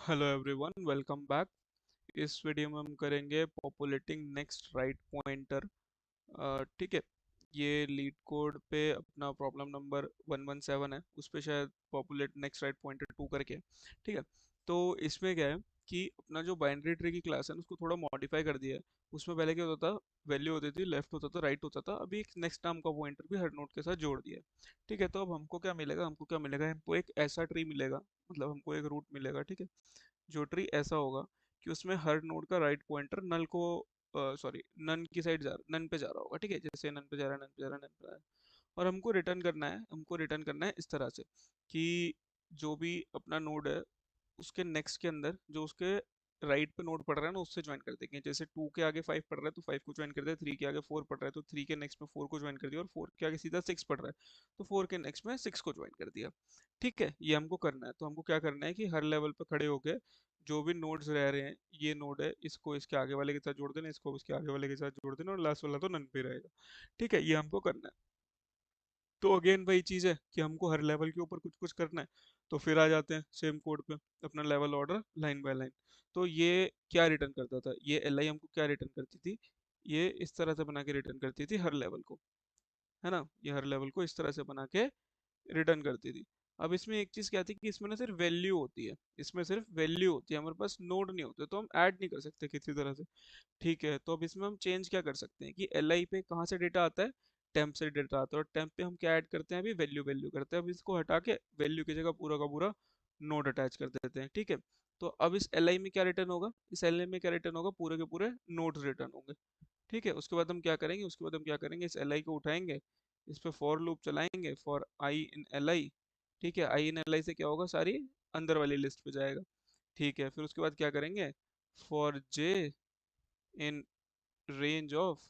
Hello everyone, welcome back. इस video में हम करेंगे पॉपुलेटिंग नेक्स्ट राइट पॉइंटर। ठीक है। ये लीड कोड पे अपना प्रॉब्लम नंबर 117 है, उस पे शायद पॉपुलेट नेक्स्ट राइट पॉइंटर 2 करके। ठीक है। तो इसमें क्या है कि अपना जो बाइनरी ट्री की क्लास है ना, उसको थोड़ा मॉडिफाई कर दिया है। उसमें पहले क्या होता था, वैल्यू होती थी, लेफ्ट होता था, राइट होता था। अभी एक नेक्स्ट नाम का पॉइंटर भी हर नोड के साथ जोड़ दिया है। ठीक है। तो अब हमको क्या मिलेगा, हमको एक ऐसा ट्री मिलेगा, मतलब हमको एक रूट मिलेगा। ठीक है। जो ट्री ऐसा होगा कि उसमें हर नोड का राइट पॉइंटर नल को सॉरी नन की साइड नन पे जा रहा होगा। ठीक है। जैसे नन पे जा रहा है, नन पे जा रहा है, नन पे जा रहा है। और हमको रिटर्न करना है इस तरह से कि जो भी अपना नोड है, उसके नेक्स्ट के अंदर जो उसके राइट पे नोड पड़ रहा है ना, उससे ज्वाइन कर देंगे। जैसे 2 के आगे 5 पड़ रहा है तो 5 को ज्वाइन कर दिया, 3 के आगे 4 पड़ रहा है तो 3 के नेक्स्ट में 4 को ज्वाइन कर दिया, और 4 के आगे सीधा 6 पड़ रहा है तो 4 के नेक्स्ट में 6 को ज्वाइन कर दिया। ठीक है। ये हमको करना है। तो हमको क्या करना है कि हर लेवल पे खड़े होके जो भी नोड्स रह रहे हैं, ये नोड है, इसको इसके आगे वाले के साथ जोड़ देना, इसको इसके आगे वाले के साथ जोड़ देना, और लास्ट वाला तो नन पे रहेगा। ठीक है। ये हमको करना है। तो अगेन वही चीज़ है कि हमको हर लेवल के ऊपर कुछ कुछ करना है। तो फिर आ जाते हैं सेम कोड पे, अपना level order line by line. तो ये क्या रिटर्न करता था, ये एल आई हमको क्या रिटर्न करती थी, ये इस तरह से बना के रिटर्न करती थी हर लेवल को, है ना। ये हर लेवल को इस तरह से बना के रिटर्न करती थी। अब इसमें एक चीज़ क्या थी कि इसमें ना सिर्फ वैल्यू होती है, इसमें सिर्फ वैल्यू होती है, हमारे पास नोड नहीं होते, तो हम ऐड नहीं कर सकते किसी तरह से। ठीक है। तो अब इसमें हम चेंज क्या कर सकते हैं कि एल आई पे कहाँ से डेटा आता है, टेम्प से डेटा आता है, और टेम्प पे हम क्या ऐड करते हैं, अभी वैल्यू वैल्यू करते हैं। अब इसको हटा के वैल्यू की जगह पूरा का पूरा नोड अटैच कर देते हैं। ठीक है। तो अब इस एल आई में क्या रिटर्न होगा, इस एल आई में क्या रिटर्न होगा, पूरे के पूरे नोड्स रिटर्न होंगे। ठीक है। उसके बाद हम क्या करेंगे, इस एल आई को उठाएंगे, इस पे फॉर लूप चलाएंगे, for I in L I. ठीक है। आई इन एल आई से क्या होगा, सारी अंदर वाली लिस्ट पे जाएगा। ठीक है। फिर उसके बाद क्या करेंगे, for J in range of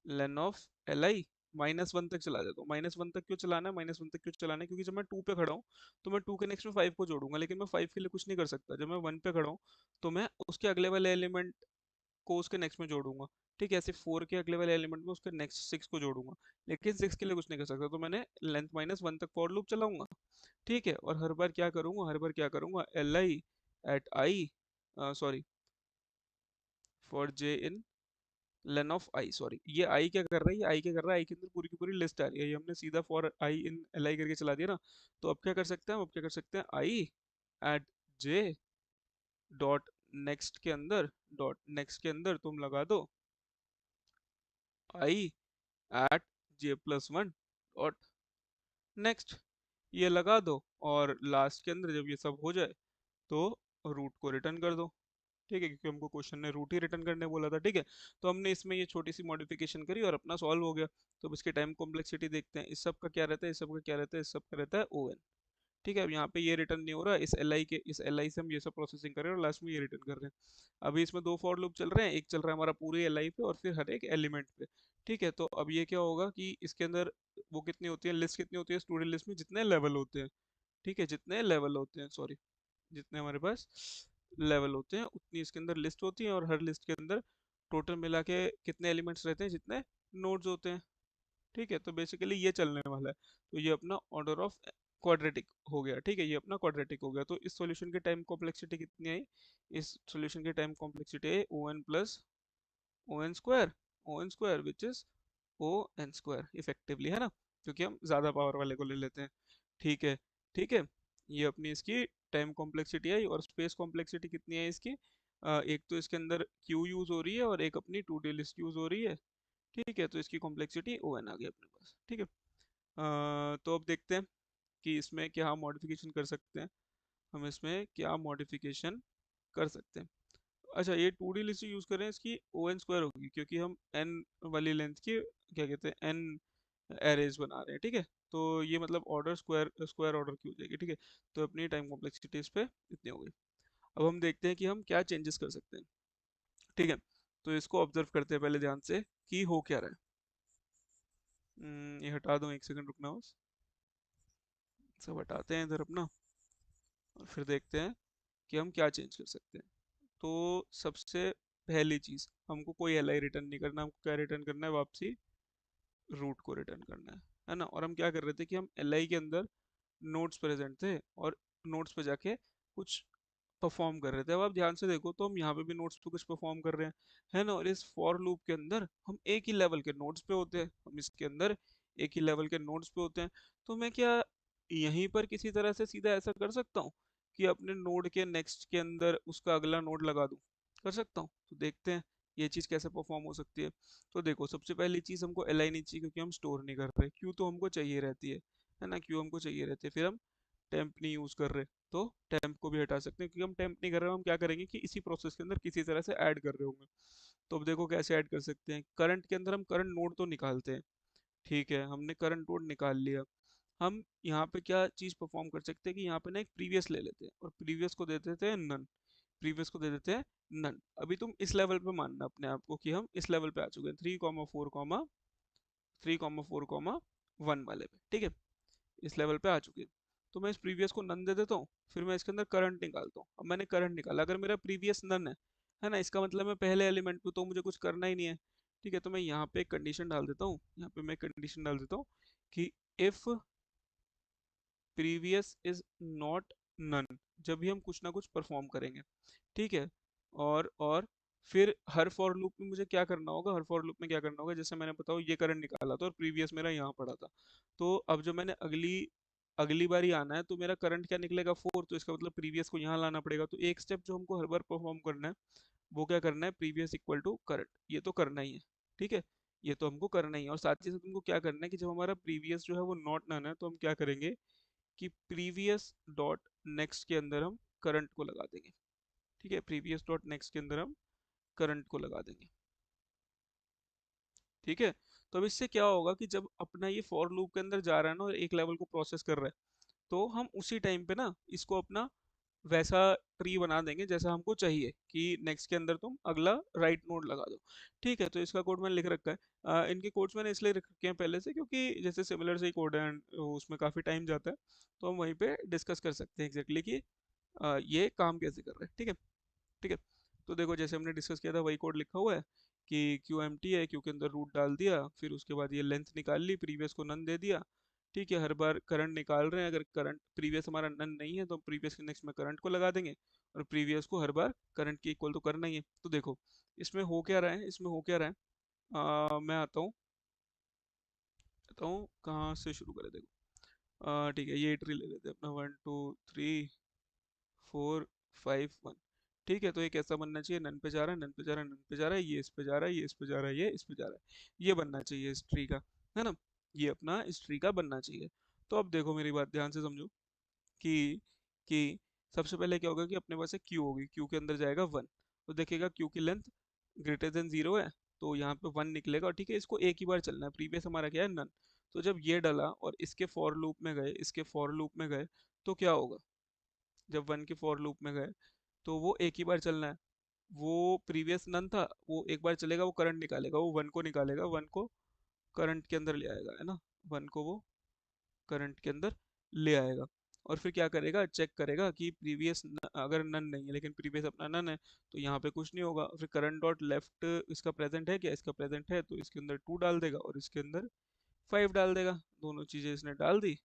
lane of L I, -1 तक चला जाता हूँ। -1 तक क्यों चलाना है, क्योंकि जब मैं 2 पे खड़ा हूँ तो मैं 2 के नेक्स्ट में 5 को जोड़ूंगा, लेकिन मैं 5 के लिए कुछ नहीं कर सकता। जब मैं 1 पे खड़ा हूँ तो मैं उसके अगले वाले एलिमेंट को उसके नेक्स्ट में जोड़ूंगा। ठीक है। ऐसे 4 के अगले वाले एलिमेंट में उसके नेक्स्ट 6 को जोड़ूंगा, लेकिन 6 के लिए कुछ नहीं कर सकता, तो मैंने लेंथ -1 तक फॉर लूप चलाऊंगा। ठीक है। और हर बार क्या करूंगा, L I at I, sorry, for J in len of I, sorry, ये आई क्या कर रहा है, ये आई क्या कर रहा है, आई के अंदर पूरी की पूरी लिस्ट आ रही है, ये हमने सीधा for I in L I करके चला दिया ना। तो अब क्या कर सकते हैं, आई एट जे डॉट नेक्स्ट के अंदर तुम लगा दो आई एट J+1 डॉट नेक्स्ट, ये लगा दो। और लास्ट के अंदर जब ये सब हो जाए तो रूट को रिटर्न कर दो। ठीक है, क्योंकि हमको क्वेश्चन ने रूट ही रिटर्न करने बोला था। ठीक है। तो हमने इसमें ये छोटी सी मॉडिफिकेशन करी और अपना सॉल्व हो गया। तो अब इसके टाइम कॉम्प्लेक्सिटी देखते हैं, इस सब का क्या रहता है, इस सब का क्या रहता है, इस सब का रहता है ओ एन। ठीक है। अब यहाँ पे ये रिटर्न नहीं हो रहा, इस एल आई से हम ये सब प्रोसेसिंग कर रहे हैं और लास्ट में ये रिटर्न कर रहे हैं। अभी इसमें दो फॉर लूप चल रहे हैं, एक चल रहा है हमारा पूरे एल आई पे और फिर हर एक एलिमेंट पे। ठीक है। तो अब ये क्या होगा कि इसके अंदर वो कितनी होती है, लिस्ट कितनी होती है, स्टूडेंट लिस्ट में जितने लेवल होते हैं। ठीक है। जितने लेवल होते हैं, सॉरी, जितने हमारे पास लेवल होते हैं उतनी इसके अंदर लिस्ट होती है, और हर लिस्ट के अंदर टोटल मिला के कितने एलिमेंट्स रहते हैं, जितने नोड्स होते हैं। ठीक है। तो बेसिकली ये चलने वाला है। तो ये अपना ऑर्डर ऑफ क्वाड्रेटिक हो गया। ठीक है। ये अपना क्वाड्रेटिक हो गया। तो इस सॉल्यूशन की टाइम कॉम्प्लेक्सिटी कितनी आई, इस सॉल्यूशन की टाइम कॉम्प्लेक्सिटी है O N plus O N square which is O N square effectively, है ना, क्योंकि हम ज़्यादा पावर वाले को ले लेते हैं। ठीक है। ठीक है। ये अपनी इसकी टाइम कॉम्प्लेक्सिटी आई, और स्पेस कॉम्प्लेक्सिटी कितनी है इसकी, एक तो इसके अंदर क्यू यूज़ हो रही है और एक अपनी टू डी लिस्ट यूज़ हो रही है। ठीक है। तो इसकी कॉम्प्लेक्सिटी ओ एन आ गई अपने पास। ठीक है। तो अब देखते हैं कि इसमें क्या मॉडिफिकेशन कर सकते हैं, हम इसमें क्या मॉडिफिकेशन कर सकते हैं। अच्छा, ये टू डी लिस्ट यूज़ करें, इसकी ओ एन स्क्वायर होगी, क्योंकि हम एन वाली लेंथ की क्या कहते हैं, एन एरेज बना रहे हैं। ठीक है। तो ये मतलब ऑर्डर स्क्वायर स्क्वायर ऑर्डर की हो जाएगी। ठीक है। तो अपनी टाइम कॉम्प्लेक्सिटी इस पे इतनी हो गई। अब हम देखते हैं कि हम क्या चेंजेस कर सकते हैं। ठीक है। तो इसको ऑब्जर्व करते हैं पहले ध्यान से कि हो क्या रहा है। ये हटा दूं, एक सेकंड रुकना बस। सब हटाते हैं इधर अपना, और फिर देखते हैं कि हम क्या चेंज कर सकते हैं। तो सबसे पहली चीज़, हमको कोई एल आई रिटर्न नहीं करना, हमको क्या रिटर्न करना है, वापसी रूट को रिटर्न करना है ना। और हम क्या कर रहे थे कि हम एल आई के अंदर नोड्स प्रेजेंट थे, और नोड्स पे जाके कुछ परफॉर्म कर रहे थे। अब आप ध्यान से देखो तो हम यहाँ पे भी नोड्स पे कुछ परफॉर्म कर रहे हैं, है ना। और इस फॉर लूप के अंदर हम एक ही लेवल के नोड्स पे होते हैं, हम इसके अंदर एक ही लेवल के नोड्स पे होते हैं। तो मैं क्या यहीं पर किसी तरह से सीधा ऐसा कर सकता हूँ कि अपने नोड के नेक्स्ट के अंदर उसका अगला नोड लगा दूँ? कर सकता हूँ। तो देखते हैं ये चीज़ कैसे परफॉर्म हो सकती है। तो देखो सबसे पहली चीज़ हमको एल नहीं चाहिए क्योंकि हम स्टोर नहीं कर रहे, क्यों तो हमको चाहिए रहती है ना, क्यों हमको चाहिए रहती है। फिर हम टेम्प नहीं यूज़ कर रहे, तो टेम्प को भी हटा सकते हैं, क्योंकि हम टेम्प नहीं कर रहे, हम क्या करेंगे कि इसी प्रोसेस के अंदर किसी तरह से ऐड कर रहे होंगे। तो अब देखो कैसे ऐड कर सकते हैं। करंट के अंदर हम करंट नोड तो निकालते हैं, ठीक है, हमने करंट नोड निकाल लिया। हम यहाँ पे क्या चीज़ परफॉर्म कर सकते हैं कि यहाँ पे ना एक प्रीवियस ले लेते हैं और प्रीवियस को दे देते हैं नन, प्रीवियस को दे देते हैं नन। अभी तुम इस लेवल पे मानना अपने आप को कि हम इस लेवल पे आ चुके हैं, 3,4,3,4,1 वाले पे, ठीक है, इस लेवल पे आ चुके हैं। तो मैं इस प्रीवियस को नन दे देता हूँ, फिर मैं इसके अंदर करंट निकालता हूँ। अब मैंने करंट निकाला, अगर मेरा प्रीवियस नन है ना, इसका मतलब मैं पहले एलिमेंट पे तो मुझे कुछ करना ही नहीं है, ठीक है। तो मैं यहाँ पे एक कंडीशन डाल देता हूँ, यहाँ पे मैं कंडीशन डाल देता हूँ कि if previous is not none, जब भी हम कुछ ना कुछ परफॉर्म करेंगे, ठीक है। और फिर हर फॉर लूप में मुझे क्या करना होगा, हर फॉर लूप में क्या करना होगा, जैसे मैंने बताओ ये करंट निकाला था और प्रीवियस मेरा यहाँ पड़ा था। तो अब जब मैंने अगली अगली बारी आना है तो मेरा करंट क्या निकलेगा, 4, तो इसका मतलब प्रीवियस को यहाँ लाना पड़ेगा। तो एक स्टेप जो हमको हर बार परफॉर्म करना है वो क्या करना है, प्रीवियस इक्वल टू करंट, ये तो करना ही है, ठीक है, ये तो हमको करना ही है। और साथ ही साथ तुमको क्या करना है कि जब हमारा प्रीवियस जो है वो नॉट नन है, तो हम क्या करेंगे कि प्रीवियस डॉट नेक्स्ट के अंदर हम करंट को लगा देंगे, ठीक है, प्रीवियस डॉट नेक्स्ट के अंदर हम करंट को लगा देंगे, ठीक है। तो अब इससे क्या होगा कि जब अपना ये फॉर लूप के अंदर जा रहा है ना और एक लेवल को प्रोसेस कर रहा है, तो हम उसी टाइम पे ना इसको अपना वैसा ट्री बना देंगे जैसा हमको चाहिए कि नेक्स्ट के अंदर तुम अगला राइट नोड लगा दो, ठीक है। तो इसका कोड मैंने लिख रखा है। इनके कोड्स मैंने इसलिए लिख रखे हैं पहले से क्योंकि जैसे सिमिलर से ही कोड है and उसमें काफ़ी टाइम जाता है, तो हम वहीं पे डिस्कस कर सकते हैं एग्जैक्टली कि ये काम कैसे कर रहे हैं, ठीक है, ठीक है। तो देखो जैसे हमने डिस्कस किया था वही कोड लिखा हुआ है कि क्यू एम टी है, क्यू के अंदर रूट डाल दिया, फिर उसके बाद ये लेंथ निकाल ली, प्रीवियस को नन दे दिया, ठीक है। हर बार करंट निकाल रहे हैं, अगर करंट प्रीवियस हमारा नन नहीं है तो प्रीवियस के नेक्स्ट में करंट को लगा देंगे, और प्रीवियस को हर बार करंट के इक्वल तो करना ही है। तो देखो इसमें हो क्या रहा है, इसमें हो क्या रहा है, मैं आता हूँ कहाँ से शुरू करें, देखो ठीक है, ये ट्री ले लेते हैं अपना, 1 2 3 4 5 1, ठीक है। तो ये कैसा बनना चाहिए, नन पे जा रहा है, नन पे जा रहा है, नन पे जा रहा है, ये इस पे जा रहा है, ये इस पे जा रहा है, ये इस पे जा रहा है, ये बनना चाहिए इस ट्री का, है ना, ये अपना इस ट्री का बनना चाहिए। तो अब देखो मेरी बात ध्यान से समझो कि कि सबसे पहले क्या होगा कि अपने पास एक क्यू होगी, क्यू के अंदर जाएगा 1, तो देखेगा क्यू की लेंथ ग्रेटर देन 0 है, तो यहाँ पे 1 निकलेगा, और ठीक है, इसको एक ही बार चलना है, प्रीवियस हमारा क्या है नन। तो जब ये डला और इसके फॉर लूप में गए, इसके फॉर लूप में गए, तो क्या होगा, जब 1 के फॉर लूप में गए तो वो एक ही बार चलना है, वो प्रीवियस नन था, वो एक बार चलेगा, वो करंट निकालेगा, वो 1 को निकालेगा, 1 को करंट के अंदर ले आएगा, है ना, 1 को वो करंट के अंदर ले आएगा। और फिर क्या करेगा, चेक करेगा कि प्रीवियस अगर नन नहीं है लेकिन प्रीवियस अपना नन है, तो यहाँ पे कुछ नहीं होगा। फिर करंट डॉट लेफ्ट इसका प्रेजेंट है क्या, इसका प्रेजेंट है, तो इसके अंदर 2 डाल देगा और इसके अंदर 5 डाल देगा, दोनों चीज़ें इसने डाल दी।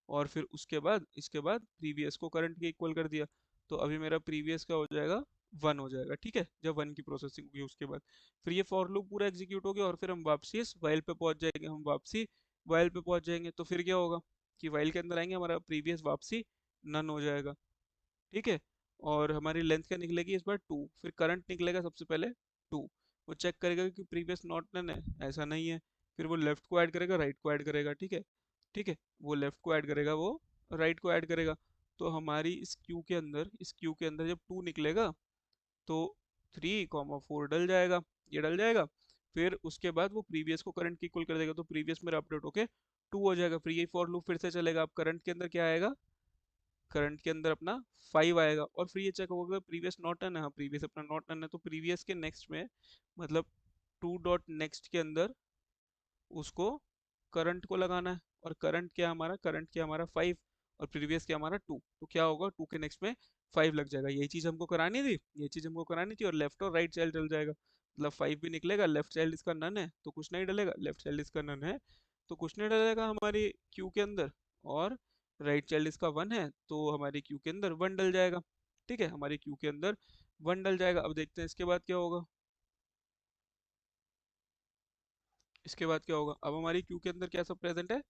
और फिर उसके बाद इसके बाद प्रीवियस को करंट के इक्वल कर दिया, तो अभी मेरा प्रीवियस क्या हो जाएगा, 1 हो जाएगा, ठीक है, जब 1 की प्रोसेसिंग होगी उसके बाद फिर ये फॉर लूप पूरा एग्जीक्यूट हो गया, और फिर हम वापसी इस वाइल पे पहुंच जाएंगे, हम वापसी वाइल पे पहुंच जाएंगे। तो फिर क्या होगा कि वाइल के अंदर आएंगे, हमारा प्रीवियस वापसी नन हो जाएगा, ठीक है। और हमारी लेंथ क्या निकलेगी इस बार, 2, फिर करंट निकलेगा सबसे पहले 2, वो चेक करेगा कि प्रीवियस नॉट नन है, ऐसा नहीं है, फिर वो लेफ्ट को ऐड करेगा, राइट को ऐड करेगा, ठीक है, ठीक है, वो लेफ्ट को ऐड करेगा, वो राइट को ऐड करेगा। तो हमारी इस क्यू के अंदर जब 2 निकलेगा तो 3,4 डल जाएगा, ये डल जाएगा। फिर उसके बाद वो प्रीवियस को करंट की इक्वल कर देगा, तो प्रीवियस मेरा अपडेट होके 2 हो जाएगा, फिर यही फॉर लूप फिर से चलेगा। अब करंट के अंदर क्या आएगा, करंट के अंदर अपना 5 आएगा, और फिर ये चेक होगा प्रीवियस नॉट डन है, हाँ प्रीवियस अपना नॉट डन है, तो प्रीवियस के नेक्स्ट में मतलब 2 डॉट नेक्स्ट के अंदर उसको करंट को लगाना है, और करंट क्या हमारा 5, और प्रीवियस क्या हमारा 2, तो क्या होगा 2 के नेक्स्ट में 5 लग जाएगा, यही चीज हमको करानी थी, ये चीज हमको करानी थी। और लेफ्ट और राइट चाइल्ड डल जाएगा, मतलब 5 भी निकलेगा, लेफ्ट चाइल्ड इसका नन है तो कुछ नहीं डलेगा, लेफ्ट चाइल्ड इसका नन है तो कुछ नहीं डलेगा हमारी क्यू के अंदर, और राइट चाइल्ड इसका 1 है तो हमारी क्यू के अंदर 1 डल जाएगा, ठीक है, हमारी क्यू के अंदर 1 डल जाएगा। अब देखते हैं इसके बाद क्या होगा। इसके बाद क्या होगा, अब हमारी क्यू के अंदर क्या सब प्रेजेंट है,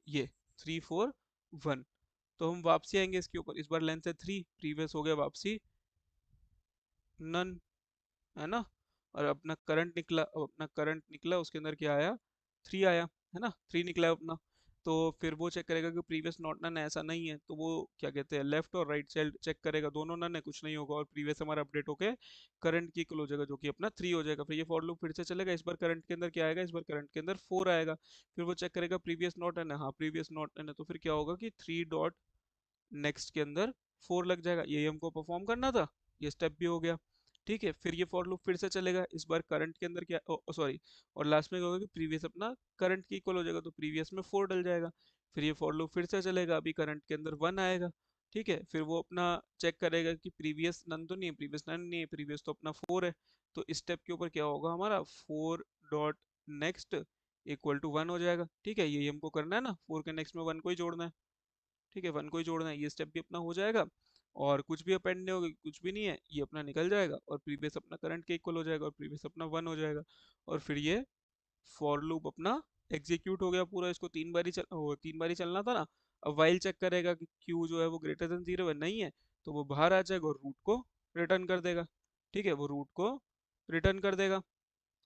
ये 3 4 1। तो हम वापसी आएंगे इसके ऊपर, इस बार लेंथ है 3, प्रीवियस हो गया वापसी नन, है ना। और अपना करंट निकला, अब अपना करंट निकला उसके अंदर क्या आया, 3 आया, है ना, 3 निकला है अपना। तो फिर वो चेक करेगा कि प्रीवियस नॉट नन ऐसा नहीं है, तो वो क्या कहते हैं लेफ्ट और राइट साइड चेक करेगा, दोनों नन है कुछ नहीं होगा, और प्रीवियस हमारा अपडेट होके करंट की इक्वल हो जाएगा जो कि अपना 3 हो जाएगा। फिर ये फॉर लूप फिर से चलेगा, इस बार करंट के अंदर क्या आएगा, इस बार करंट के अंदर 4 आएगा। फिर वो चेक करेगा प्रीवियस नॉट नन है, हाँ प्रीवियस नॉट नन है, तो फिर क्या होगा कि 3 डॉट नेक्स्ट के अंदर 4 लग जाएगा, यही हमको परफॉर्म करना था, ये स्टेप भी हो गया। ठीक है, फिर ये फॉर लूप फिर से चलेगा, इस बार करंट के अंदर क्या, सॉरी, और लास्ट में क्या होगा कि प्रीवियस अपना करंट की इक्वल हो जाएगा, तो प्रीवियस में 4 डल जाएगा। फिर ये फॉर लूप फिर से चलेगा, अभी करंट के अंदर 1 आएगा। ठीक है, फिर वो अपना चेक करेगा कि प्रीवियस नन तो नहीं है, प्रीवियस नन नहीं है, प्रीवियस तो अपना 4 है। तो इस स्टेप के ऊपर क्या होगा हमारा, 4 डॉट नेक्स्ट इक्वल टू 1 हो जाएगा। ठीक है, यही हमको करना है ना, 4 के नेक्स्ट में 1 को ही जोड़ना है। ठीक है, 1 को ही जोड़ना है, ये स्टेप भी अपना हो जाएगा, और कुछ भी अपेंड नहीं होगा, कुछ भी नहीं है, ये अपना निकल जाएगा, और प्रीवियस अपना करंट के इक्वल हो जाएगा, और प्रीवियस अपना 1 हो जाएगा। और फिर ये फॉर लूप अपना एग्जीक्यूट हो गया पूरा, इसको 3 बारी चलना था ना। अब वाइल चेक करेगा कि क्यू जो है वो ग्रेटर देन 0 है, नहीं है, तो वो बाहर आ जाएगा और रूट को रिटर्न कर देगा। ठीक है, वो रूट को रिटर्न कर देगा।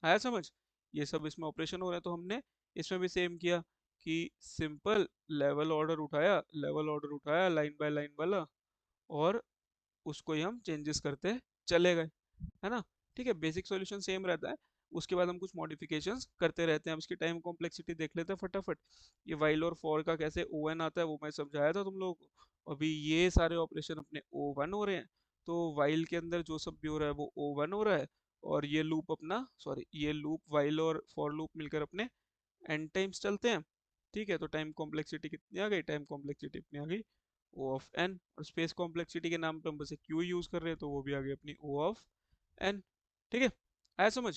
आया समझ, ये सब इसमें ऑपरेशन हो रहा है, तो हमने इसमें भी सेम किया कि सिंपल लेवल ऑर्डर उठाया लाइन बाय लाइन वाला, और उसको ही हम चेंजेस करते चले गए, है ना। ठीक है, बेसिक सॉल्यूशन सेम रहता है, उसके बाद हम कुछ मॉडिफिकेशंस करते रहते हैं। हम इसकी टाइम कॉम्प्लेक्सिटी देख लेते हैं फटाफट। ये वाइल और फॉर का कैसे ओ एन आता है वो मैं समझाया था तुम लोगों को। अभी ये सारे ऑपरेशन अपने ओ वन हो रहे हैं, तो वाइल के अंदर जो सब भी हो रहा है वो ओ वन हो रहा है, और ये लूप अपना, सॉरी, ये लूप वाइल और फॉर लूप मिलकर अपने एन टाइम्स चलते हैं। ठीक है, तो टाइम कॉम्प्लेक्सिटी कितनी आ गई, टाइम कॉम्प्लेक्सिटी अपनी आ गई ओ ऑफ एन, और स्पेस कॉम्प्लेक्सिटी के नाम पे हम बस क्यू यूज कर रहे हैं, तो वो भी आ गई अपनी ओ ऑफ एन। ठीक है, आया समझ।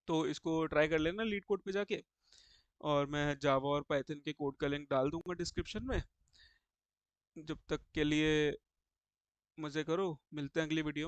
तो इसको ट्राई कर लेना लीड कोड पे जाके, और मैं जावा और पाइथन के कोड का लिंक डाल दूंगा डिस्क्रिप्शन में। जब तक के लिए मजे करो, मिलते हैं अगली वीडियो।